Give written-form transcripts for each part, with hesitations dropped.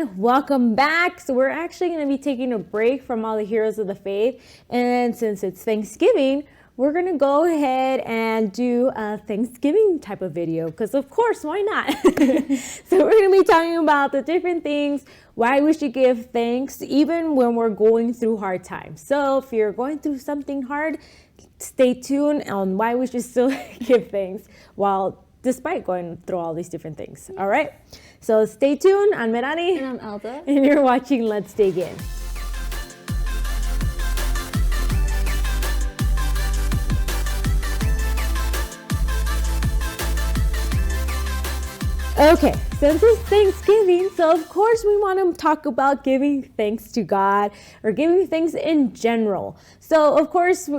everyone. Welcome back. So we're actually going to be taking a break from all the heroes of the faith. And since it's Thanksgiving, we're going to go ahead and do a Thanksgiving type of video because, of course, why not? So we're going to be talking about the different things, why we should give thanks even when we're going through hard times. So if you're going through something hard, stay tuned on why we should still give thanks despite going through all these different things. All right. So stay tuned. I'm Merary. And I'm Elda. And you're watching Let's Dig In. Okay, since it's Thanksgiving, so of course we want to talk about giving thanks to God or giving thanks in general. So of course,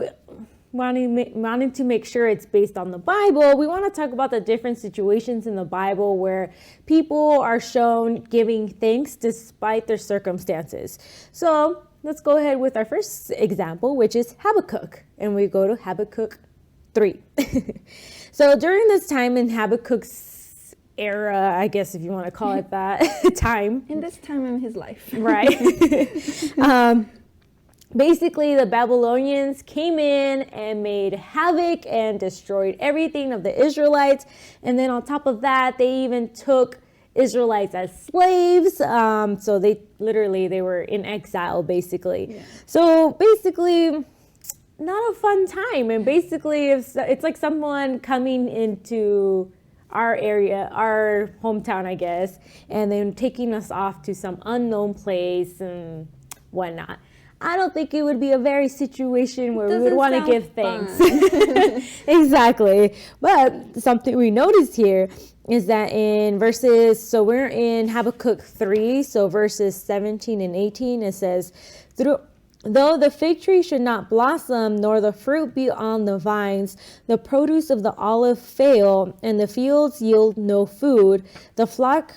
wanting to make sure it's based on the Bible, we want to talk about the different situations in the Bible where people are shown giving thanks despite their circumstances. So let's go ahead with our first example, which is Habakkuk. And we go to Habakkuk 3. So during this time in Habakkuk's era, I guess if you want to call it that, time. In this time in his life. Right. Basically, the Babylonians came in and made havoc and destroyed everything of the Israelites. And then on top of that, they even took Israelites as slaves. So they were in exile, basically. Yeah. So basically, not a fun time. And basically, it's like someone coming into our area, our hometown, I guess, and then taking us off to some unknown place and whatnot. I don't think it would be a very situation where we would want to give thanks. Exactly. But something we noticed here is that in verses, so we're in Habakkuk 3, so verses 17 and 18, it says, Though the fig tree should not blossom, nor the fruit be on the vines, the produce of the olive fail, and the fields yield no food, the flock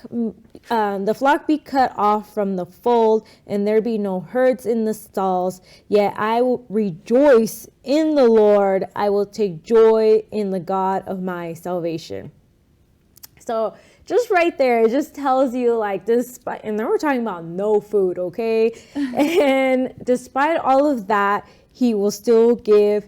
be cut off from the fold, and there be no herds in the stalls, yet I will rejoice in the Lord, I will take joy in the God of my salvation. So just right there, it just tells you like despite, and then we're talking about no food, okay? And despite all of that, he will still give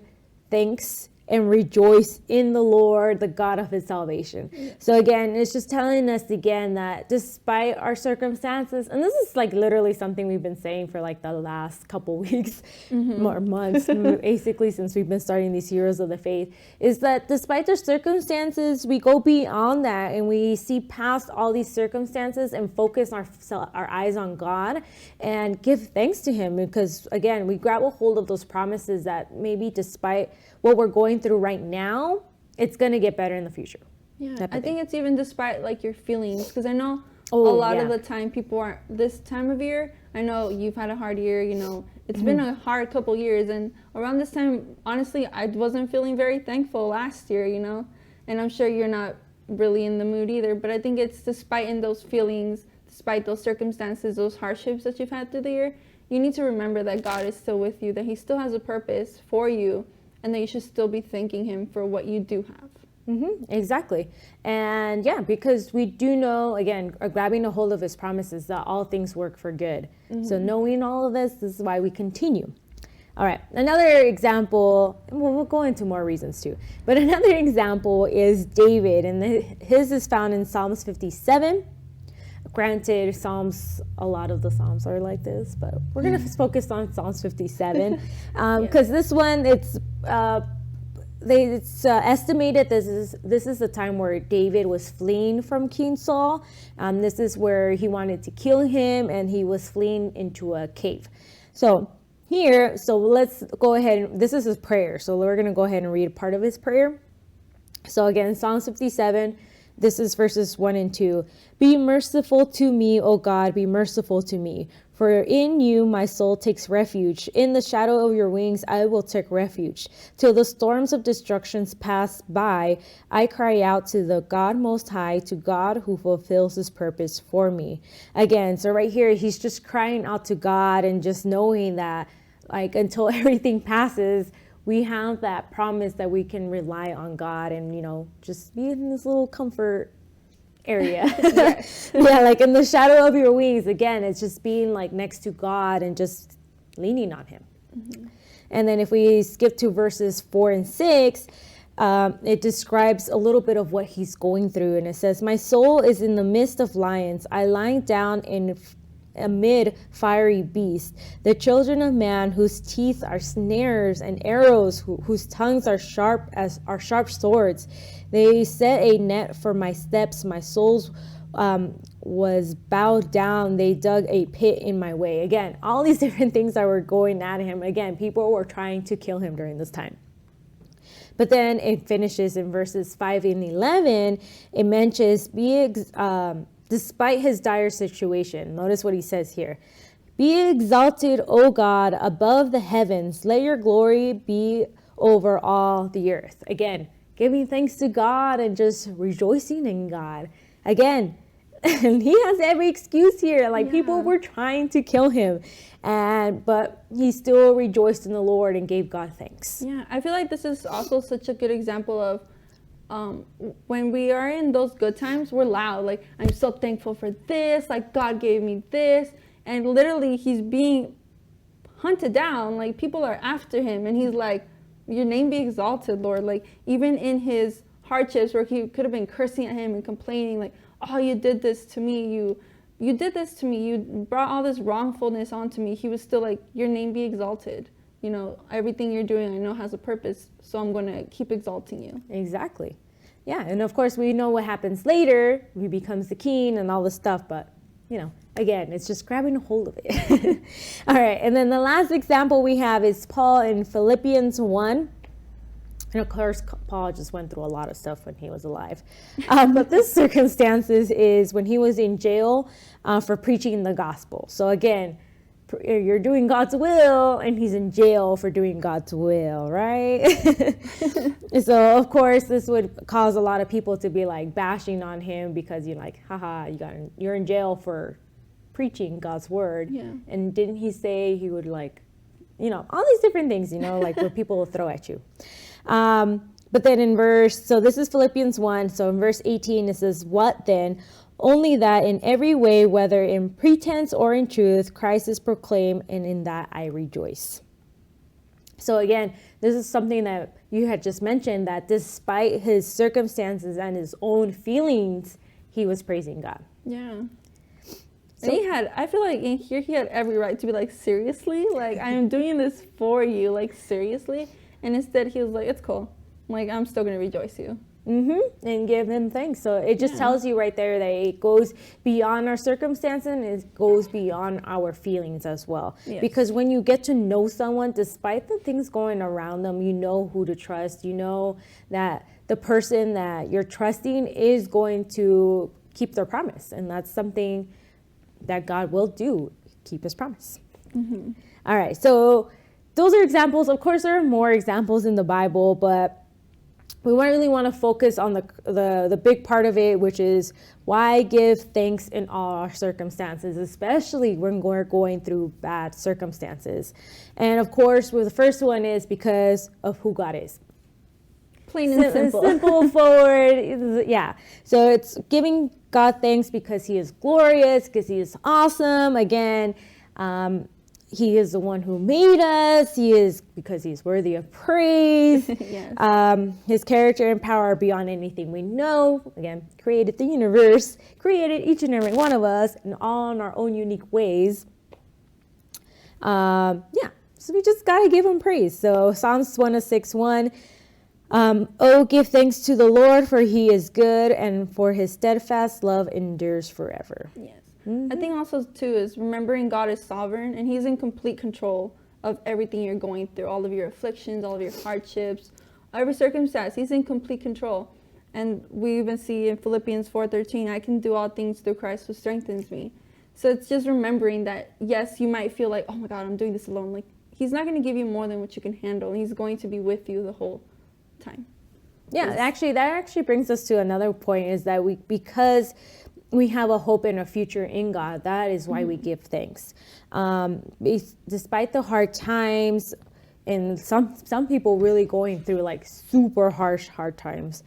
thanks and rejoice in the Lord, the God of his salvation. Yeah. So again, it's just telling us again that despite our circumstances, and this is like literally something we've been saying for like the last couple weeks or months, basically since we've been starting these heroes of the faith, is that despite the circumstances, we go beyond that and we see past all these circumstances and focus our eyes on God and give thanks to him. Because again, we grab a hold of those promises that maybe despite what we're going through right now, it's going to get better in the future. Yeah, I think it's even despite like your feelings, because I know a lot of the time people aren't, this time of year, I know you've had a hard year, you know, it's been a hard couple years, and around this time, honestly, I wasn't feeling very thankful last year, you know, and I'm sure you're not really in the mood either, but I think it's despite in those feelings, despite those circumstances, those hardships that you've had through the year, you need to remember that God is still with you, that he still has a purpose for you, and that you should still be thanking him for what you do have. Exactly. And yeah, because we do know, again, grabbing a hold of his promises that all things work for good. So knowing all of this is why we continue. All right. Another example, we'll go into more reasons too, but another example is David, and his is found in Psalms 57. Granted, a lot of the Psalms are like this, but we're going to focus on Psalms 57 because this one, it's estimated this is the time where David was fleeing from King Saul. This is where he wanted to kill him, and he was fleeing into a cave. So let's go ahead. This is his prayer. So we're going to go ahead and read part of his prayer. So again, Psalms 57. This is verses 1 and 2. Be merciful to me, O God, be merciful to me. For in you my soul takes refuge. In the shadow of your wings I will take refuge. Till the storms of destruction pass by, I cry out to the God Most High, to God who fulfills his purpose for me. Again, so right here, he's just crying out to God and just knowing that like until everything passes, we have that promise that we can rely on God and, you know, just be in this little comfort area. Yes. Yeah, like in the shadow of your wings. Again, it's just being like next to God and just leaning on him. Mm-hmm. And then if we skip to verses 4 and 6, it describes a little bit of what he's going through. And it says, my soul is in the midst of lions. I lie down amid fiery beasts, the children of man, whose teeth are snares and arrows, whose tongues are sharp swords. They set a net for my steps. My soul was bowed down. They dug a pit in my way. Again, all these different things that were going at him. Again, people were trying to kill him during this time. But then it finishes in verses 5 and 11. It mentions, despite his dire situation. Notice what he says here. Be exalted, O God, above the heavens. Let your glory be over all the earth. Again, giving thanks to God and just rejoicing in God. Again, and he has every excuse here. Like, people were trying to kill him, but he still rejoiced in the Lord and gave God thanks. Yeah, I feel like this is also such a good example of when we are in those good times, we're loud. Like, I'm so thankful for this. Like, God gave me this. And literally, he's being hunted down. Like, people are after him. And he's like, your name be exalted, Lord. Like, even in his hardships where he could have been cursing at him and complaining, like, oh, you did this to me. You did this to me. You brought all this wrongfulness onto me. He was still like, your name be exalted. You know, everything you're doing, I know has a purpose. So I'm going to keep exalting you. Exactly. Yeah. And of course, we know what happens later. He becomes the king and all this stuff. But, you know, again, it's just grabbing a hold of it. All right. And then the last example we have is Paul in Philippians 1. And of course, Paul just went through a lot of stuff when he was alive. But this circumstances is when he was in jail for preaching the gospel. So again, you're doing God's will, and he's in jail for doing God's will, right? So of course, this would cause a lot of people to be like bashing on him because you're like, haha, you're in jail for preaching God's word. Yeah. And didn't he say he would, like, you know, all these different things, you know, like what people will throw at you. But then so this is Philippians 1. So in verse 18, it says, what then? Only that in every way, whether in pretense or in truth, Christ is proclaimed, and in that I rejoice. So again, this is something that you had just mentioned, that despite his circumstances and his own feelings, he was praising God. Yeah. So, and I feel like in here he had every right to be like, seriously? Like, I am doing this for you, like, seriously? And instead he was like, it's cool. Like, I'm still going to rejoice you. Mm-hmm. And give him thanks. So it just tells you right there that it goes beyond our circumstances and it goes beyond our feelings as well. Yes. Because when you get to know someone, despite the things going around them, you know who to trust. You know that the person that you're trusting is going to keep their promise. And that's something that God will do, keep his promise. Mm-hmm. All right. So those are examples. Of course, there are more examples in the Bible, but we really want to focus on the big part of it, which is why give thanks in all our circumstances, especially when we're going through bad circumstances. And of course, the first one is because of who God is. Plain and simple. Simple, forward. Yeah. So it's giving God thanks because he is glorious, because he is awesome. Again, he is the one who made us. He is, because he's worthy of praise. Yes. His character and power are beyond anything we know. Again, created the universe, created each and every one of us, and all in our own unique ways. So we just got to give him praise. So Psalms 106:1. Oh, give thanks to the Lord, for he is good, and for his steadfast love endures forever. Yes. I think also too is remembering God is sovereign and he's in complete control of everything you're going through, all of your afflictions, all of your hardships, every circumstance. He's in complete control. And we even see in Philippians 4:13, I can do all things through Christ who strengthens me. So it's just remembering that, yes, you might feel like, oh my God, I'm doing this alone. Like, he's not going to give you more than what you can handle. He's going to be with you the whole time. Yeah, actually, that actually brings us to another point, is that because we have a hope and a future in God, that is why we give thanks. Despite the hard times, and some people really going through like super harsh hard times,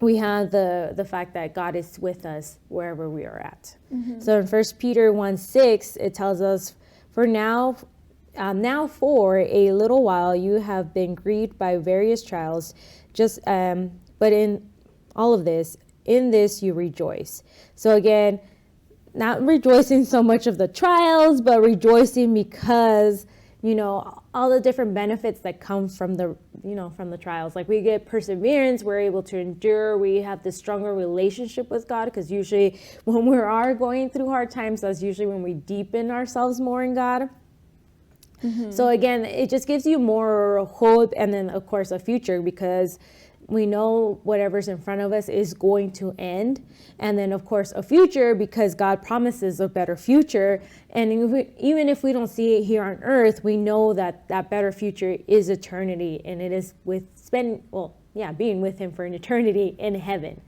we have the fact that God is with us wherever we are at. So in 1 Peter 1:6, it tells us, for now for a little while you have been grieved by various trials, but in all of this, in this you rejoice. So again, not rejoicing so much of the trials, but rejoicing because, all the different benefits that come from the trials. Like we get perseverance, we're able to endure, we have this stronger relationship with God, because usually when we are going through hard times, that's usually when we deepen ourselves more in God. So again, it just gives you more hope, and then of course a future, because we know whatever's in front of us is going to end. And then of course a future, because God promises a better future. And even if we don't see it here on earth, we know that that better future is eternity, and it is being with him for an eternity in heaven.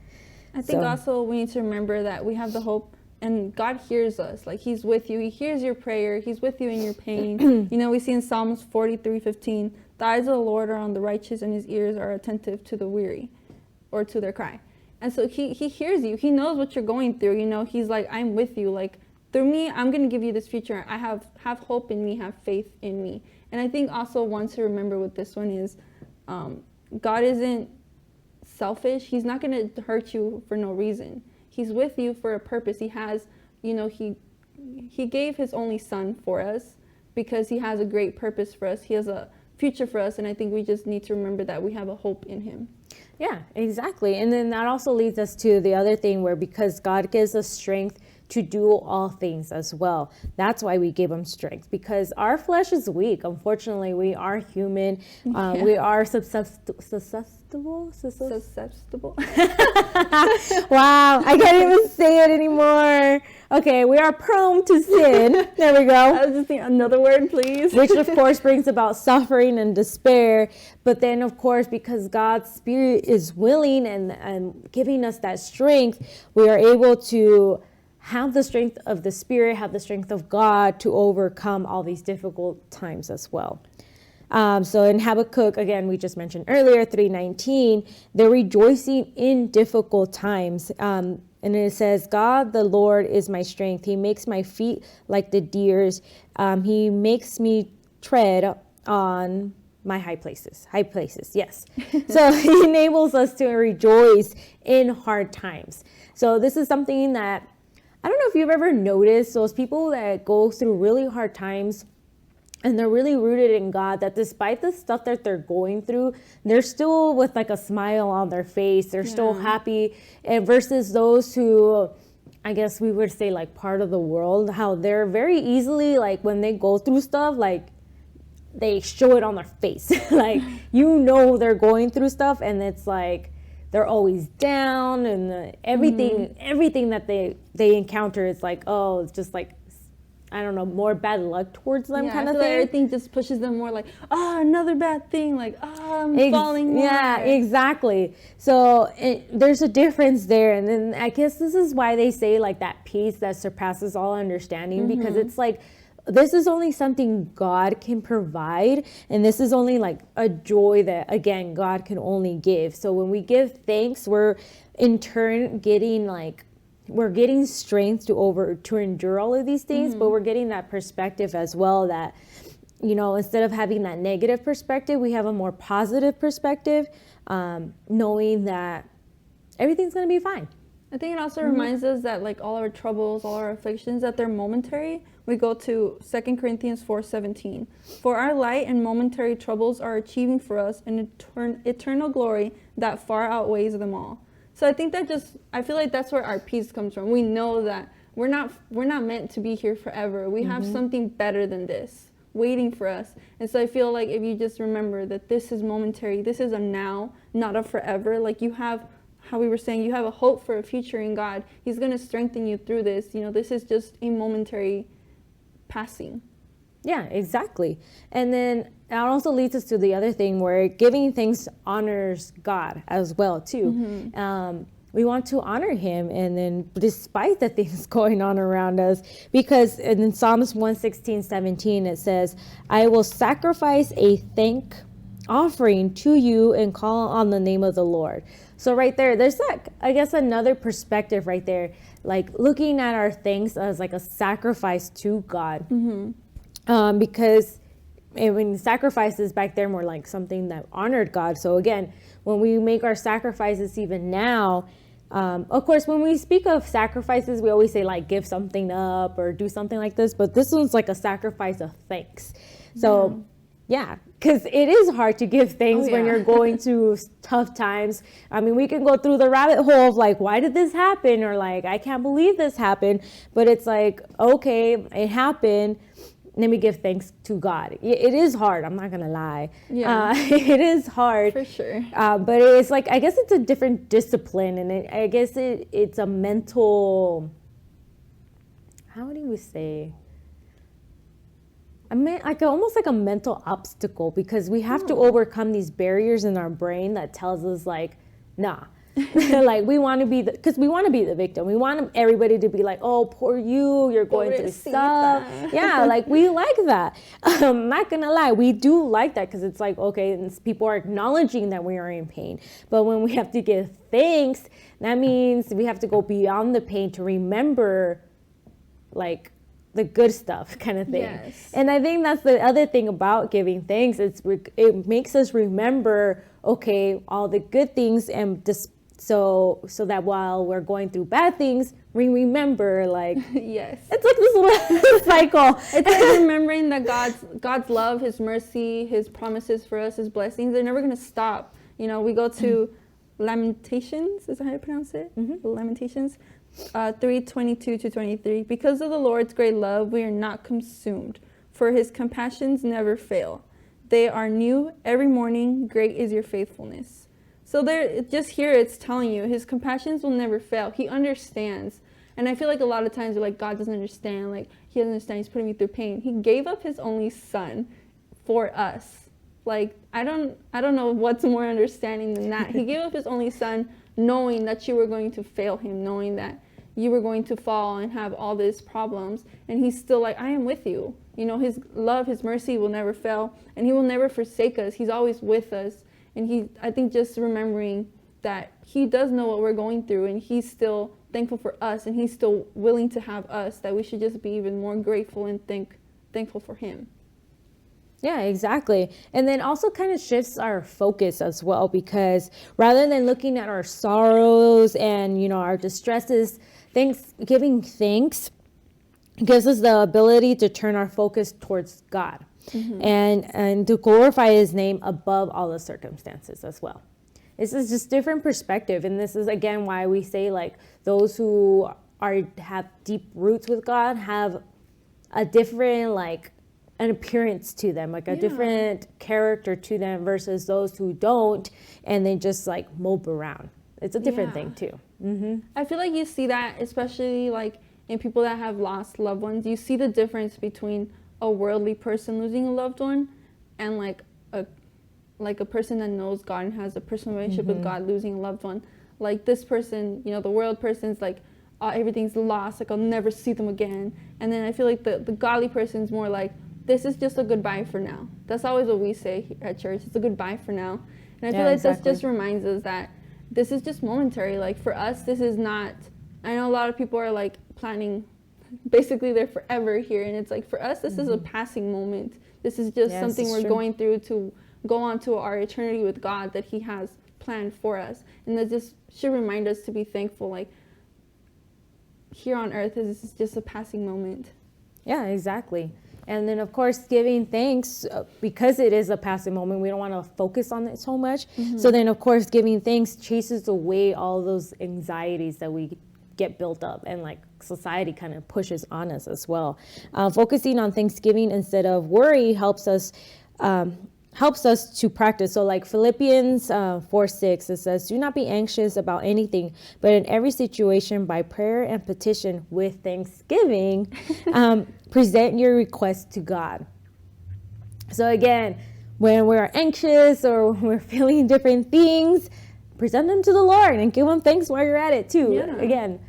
I think also we need to remember that we have the hope, and God hears us. Like he's with you. He hears your prayer. He's with you in your pain. We see in Psalms 43:15, the eyes of the Lord are on the righteous, and his ears are attentive to the weary, or to their cry. And so he hears you. He knows what you're going through. He's like, I'm with you. Like through me, I'm going to give you this future. I have hope in me, have faith in me. And I think also one to remember with this one is God isn't selfish. He's not going to hurt you for no reason. He's with you for a purpose. He has, he gave his only son for us because he has a great purpose for us. He has a future for us. And I think we just need to remember that we have a hope in him. Yeah, exactly. And then that also leads us to the other thing where, because God gives us strength to do all things as well. That's why we give him strength, because our flesh is weak. Unfortunately, we are human. We are susceptible. Wow, I can't even say it anymore. Okay, we are prone to sin. There we go. I was just thinking, another word, please. Which, of course, brings about suffering and despair. But then, of course, because God's Spirit is willing and giving us that strength, we are able to have the strength of the Spirit, have the strength of God to overcome all these difficult times as well. So in Habakkuk, again, we just mentioned earlier, 3:19, they're rejoicing in difficult times. And it says, God, the Lord is my strength. He makes my feet like the deer's. He makes me tread on my high places. High places, yes. So he enables us to rejoice in hard times. So this is something that, I don't know if you've ever noticed those people that go through really hard times and they're really rooted in God, that despite the stuff that they're going through, they're still with like a smile on their face. They're still happy. And versus those who, I guess we would say like part of the world, how they're very easily, like when they go through stuff, like they show it on their face. Like, they're going through stuff, and it's like, they're always down, and everything that they encounter is like, oh, it's just like, I don't know, more bad luck towards them kind of thing. Like everything just pushes them more like, another bad thing, like, I'm falling more. Yeah, exactly. So there's a difference there. And then I guess this is why they say like that peace that surpasses all understanding, because it's like, this is only something God can provide, and this is only like a joy that, again, God can only give. So when we give thanks, we're in turn getting strength to endure all of these things, but we're getting that perspective as well, that, instead of having that negative perspective, we have a more positive perspective, knowing that everything's going to be fine. I think it also reminds us that like all our troubles, all our afflictions, that they're momentary. We go to 2 Corinthians 4:17. For our light and momentary troubles are achieving for us an eternal glory that far outweighs them all. So I think I feel like that's where our peace comes from. We know that we're not meant to be here forever. We have something better than this waiting for us. And so I feel like if you just remember that this is momentary, this is a now, not a forever. Like you have, how we were saying, you have a hope for a future in God. He's going to strengthen you through this. This is just a momentary passing. Yeah, exactly. And then it also leads us to the other thing where giving thanks honors God as well, too. We want to honor him, and then despite the things going on around us, because in Psalms 116:17, it says, I will sacrifice a thank offering to you and call on the name of the Lord. So right there, there's like, I guess, another perspective right there, like looking at our things as like a sacrifice to God. Because when sacrifices back then were like something that honored God. So again, when we make our sacrifices even now, of course, when we speak of sacrifices, we always say like give something up or do something like this, but this one's like a sacrifice of thanks. So yeah, because it is hard to give thanks when you're going through tough times. I mean, we can go through the rabbit hole of like, why did this happen? Or like, I can't believe this happened. But it's like, okay, it happened. Let me give thanks to God. It is hard. I'm not going to lie. Yeah. It is hard. For sure. But it's like, I guess it's a different discipline. And I guess it's a mental, how do we say? I mean, like almost like a mental obstacle, because we have to overcome these barriers in our brain that tells us like, nah. Like we want to be because we want to be the victim. We want everybody to be like, oh, poor you, you're going through stuff. Yeah, like we like that. I'm not gonna lie, we do like that, because it's like, okay, and people are acknowledging that we are in pain. But when we have to give thanks, that means we have to go beyond the pain to remember like the good stuff kind of thing. Yes. And I think that's the other thing about giving thanks. It makes us remember, okay, all the good things, and just so that while we're going through bad things, we remember like yes, it's like this little cycle. It's like remembering that God's love, His mercy, His promises for us, His blessings, they're never gonna stop. You know, we go to Lamentations, is that how you pronounce it? Lamentations 3:22-23. Because of the Lord's great love, we are not consumed, for His compassions never fail. They are new every morning. Great is your faithfulness. So there, just here, it's telling you His compassions will never fail. He understands. And I feel like a lot of times we're like, God doesn't understand. Like, He doesn't understand. He's putting me through pain. He gave up His only Son for us. Like, I don't know what's more understanding than that. He gave up His only Son knowing that you were going to fail Him, knowing that you were going to fall and have all these problems. And He's still like, I am with you. You know, His love, His mercy will never fail. And He will never forsake us. He's always with us. And I think just remembering that He does know what we're going through, and He's still thankful for us, and He's still willing to have us, that we should just be even more grateful and thankful for Him. Yeah, exactly. And then also kind of shifts our focus as well, because rather than looking at our sorrows and, you know, our distresses, giving thanks gives us the ability to turn our focus towards God. And to glorify His name above all the circumstances as well. This is just different perspective. And this is, again, why we say like those who have deep roots with God have a different, like, an appearance to them, like a different character to them, versus those who don't and they just like mope around. It's a different thing too. I feel like you see that especially like in people that have lost loved ones. You see the difference between a worldly person losing a loved one and like a person that knows God and has a personal relationship with God losing a loved one. Like this person, you know, the world person's like, everything's lost, like I'll never see them again. And then I feel like the godly person's more like, this is just a goodbye for now. That's always what we say at church. It's a goodbye for now. And I feel like this just reminds us that this is just momentary. Like for us, this is not, I know a lot of people are like planning, basically they're forever here. And it's like for us, this is a passing moment. This is just something we're going through to go on to our eternity with God that He has planned for us. And that just should remind us to be thankful. Like here on earth is just a passing moment. Yeah, exactly. And then, of course, giving thanks, because it is a passing moment, we don't want to focus on it so much. So then, of course, giving thanks chases away all those anxieties that we get built up, and like society kind of pushes on us as well. Focusing on Thanksgiving instead of worry helps us to practice. So like Philippians 4:6, it says, do not be anxious about anything, but in every situation by prayer and petition with thanksgiving, present your requests to God. So again, when we're anxious or we're feeling different things, present them to the Lord and give Him thanks while you're at it too. Again,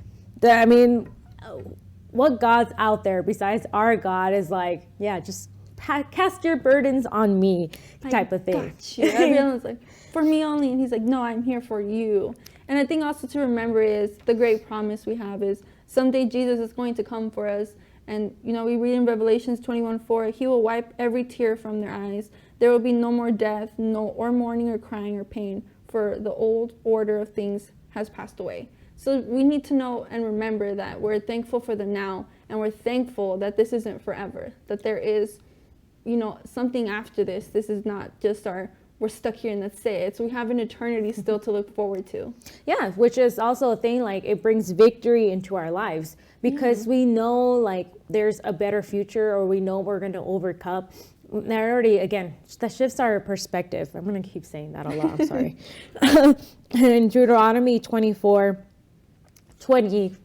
what God's out there besides our God is like, just cast your burdens on me type of thing. Got you. Everyone's like, for me only. And he's like, no, I'm here for you. And I think also to remember is the great promise we have is someday Jesus is going to come for us. And, you know, we read in Revelations 21:4, he will wipe every tear from their eyes. There will be no more death, or mourning or crying or pain, for the old order of things has passed away. So we need to know and remember that we're thankful for the now, and we're thankful that this isn't forever, that there is, you know, something after this. This is not just we're stuck here and that's it. So we have an eternity still to look forward to. Yeah, which is also a thing, like it brings victory into our lives because we know like there's a better future, or we know we're going to overcome. That already, again, that shifts our perspective. I'm going to keep saying that a lot. I'm sorry. In Deuteronomy 20,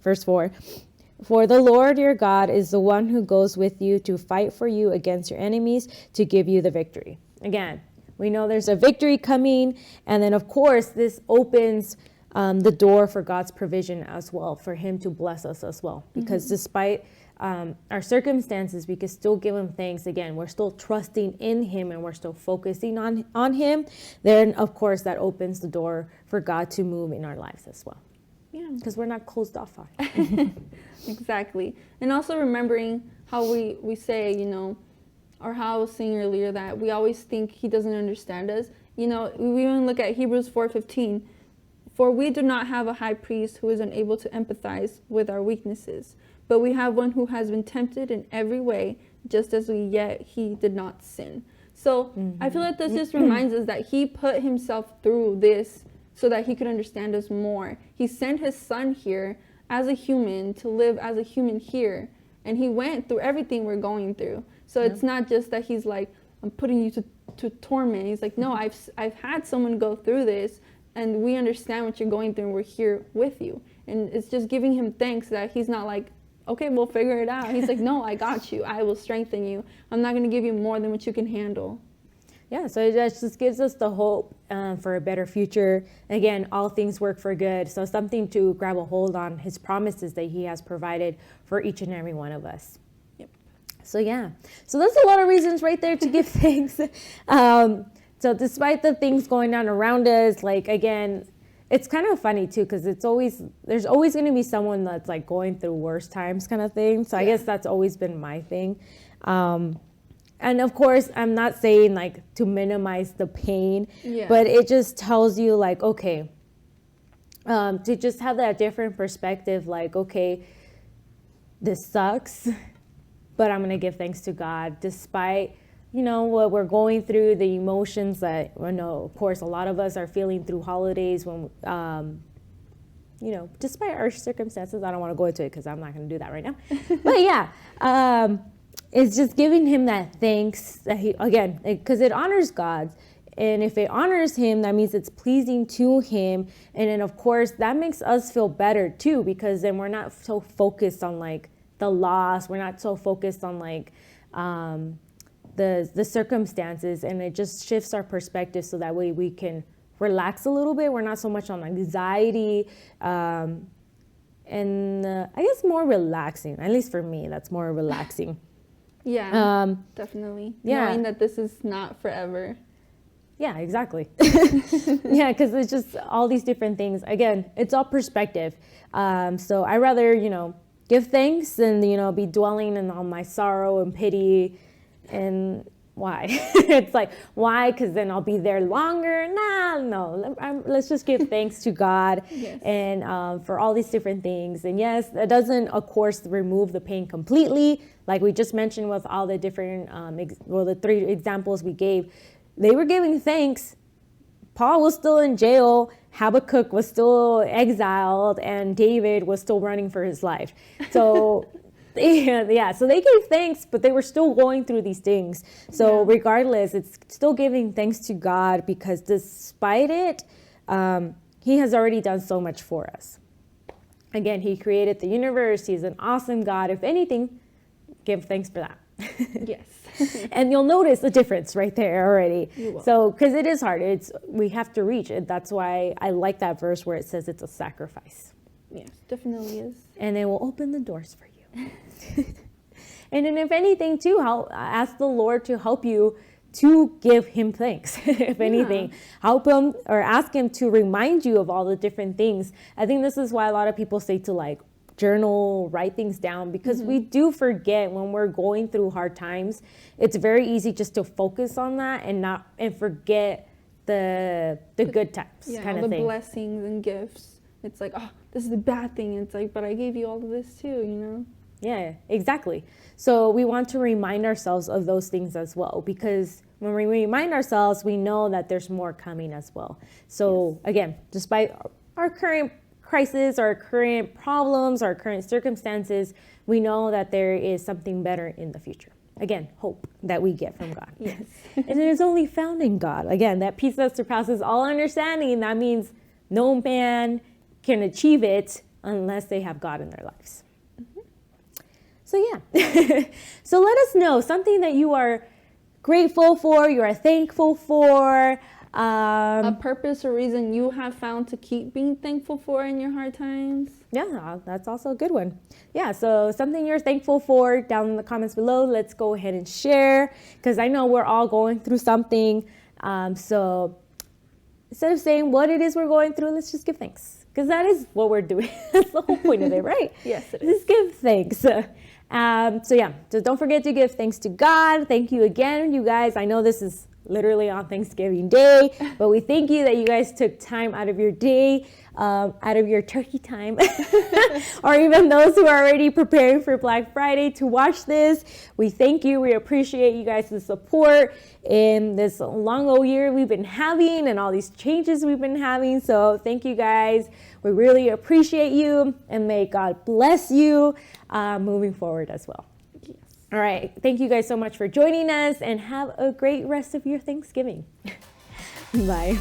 verse 4, for the Lord your God is the one who goes with you to fight for you against your enemies to give you the victory. Again, we know there's a victory coming. And then, of course, this opens the door for God's provision as well, for him to bless us as well. Because despite our circumstances, we can still give him thanks. Again, we're still trusting in him and we're still focusing on him. Then, of course, that opens the door for God to move in our lives as well. Yeah, because we're not closed off on it. Exactly. And also remembering how we say, you know, or how I was saying earlier that we always think he doesn't understand us. You know, we even look at Hebrews 4:15. For we do not have a high priest who is unable to empathize with our weaknesses, but we have one who has been tempted in every way, just as we, yet he did not sin. So I feel like this just reminds us that he put himself through this so that he could understand us more. He sent his son here as a human to live as a human here, and he went through everything we're going through. So it's not just that he's like, I'm putting you to torment. He's like, no, I've had someone go through this, and we understand what you're going through, and we're here with you. And it's just giving him thanks that he's not like, okay, we'll figure it out. He's like, no, I got you. I will strengthen you. I'm not going to give you more than what you can handle. Yeah, so it just gives us the hope for a better future. Again, all things work for good. So something to grab a hold on, his promises that he has provided for each and every one of us. Yep. So yeah, so there's a lot of reasons right there to give thanks. So despite the things going on around us, like again, it's kind of funny too, because there's always going to be someone that's like going through worse times kind of thing. So I guess that's always been my thing. And of course, I'm not saying like to minimize the pain, but it just tells you like, okay, to just have that different perspective, like, okay, this sucks, but I'm going to give thanks to God despite, you know, what we're going through, the emotions that, I know, of course, a lot of us are feeling through holidays when, you know, despite our circumstances. I don't want to go into it because I'm not going to do that right now. But yeah, it's just giving him that thanks that he, again, because it honors God. And if it honors him, that means it's pleasing to him. And then, of course, that makes us feel better, too, because then we're not so focused on, like, the loss. We're not so focused on, like, the circumstances. And it just shifts our perspective so that way we can relax a little bit. We're not so much on anxiety. And I guess more relaxing. At least for me, that's more relaxing. Yeah, definitely. Yeah. Knowing that this is not forever. Yeah, exactly. Yeah, because it's just all these different things. Again, it's all perspective. So I rather, you know, give thanks than, you know, be dwelling in all my sorrow and pity. And why? It's like, why? Because then I'll be there longer. No. Let's just give thanks to God and for all these different things. And yes, that doesn't, of course, remove the pain completely. Like we just mentioned with all the different, the 3 examples we gave. They were giving thanks. Paul was still in jail. Habakkuk was still exiled. And David was still running for his life. So, yeah, so they gave thanks, but they were still going through these things. So regardless, it's still giving thanks to God because despite it, he has already done so much for us. Again, he created the universe. He's an awesome God. If anything, give thanks for that. Yes. And you'll notice the difference right there already. So, because it is hard. We have to reach it. That's why I like that verse where it says it's a sacrifice. Yes, definitely is. And it will open the doors for you. And then if anything too, ask the Lord to help you to give him thanks. If anything, help him or ask him to remind you of all the different things. I think this is why a lot of people say to like journal, write things down, because we do forget when we're going through hard times. It's very easy just to focus on that and forget the good times, kind of thing. The blessings and gifts. It's like, oh, this is the bad thing. It's like, but I gave you all of this too, you know? Yeah, exactly. So we want to remind ourselves of those things as well, because when we remind ourselves, we know that there's more coming as well. So again, despite our current crisis, our current problems, our current circumstances, we know that there is something better in the future. Again, hope that we get from God. Yes. And it is only found in God. Again, that peace that surpasses all understanding, that means no man can achieve it unless they have God in their lives. So yeah, so let us know something that you are grateful for, you are thankful for. A purpose or reason you have found to keep being thankful for in your hard times. Yeah, that's also a good one. Yeah, so something you're thankful for down in the comments below. Let's go ahead and share, because I know we're all going through something. So instead of saying what it is we're going through, let's just give thanks, because that is what we're doing. That's the whole point of it, right? Yes, it is. Just give thanks. So don't forget to give thanks to God. Thank you again, you guys. I know this is literally on Thanksgiving Day, but we thank you that you guys took time out of your day, out of your turkey time, or even those who are already preparing for Black Friday to watch this. We thank you. We appreciate you guys' support in this long old year we've been having and all these changes we've been having. So thank you guys. We really appreciate you, and may God bless you moving forward as well. Yes. All right. Thank you guys so much for joining us, and have a great rest of your Thanksgiving. Bye.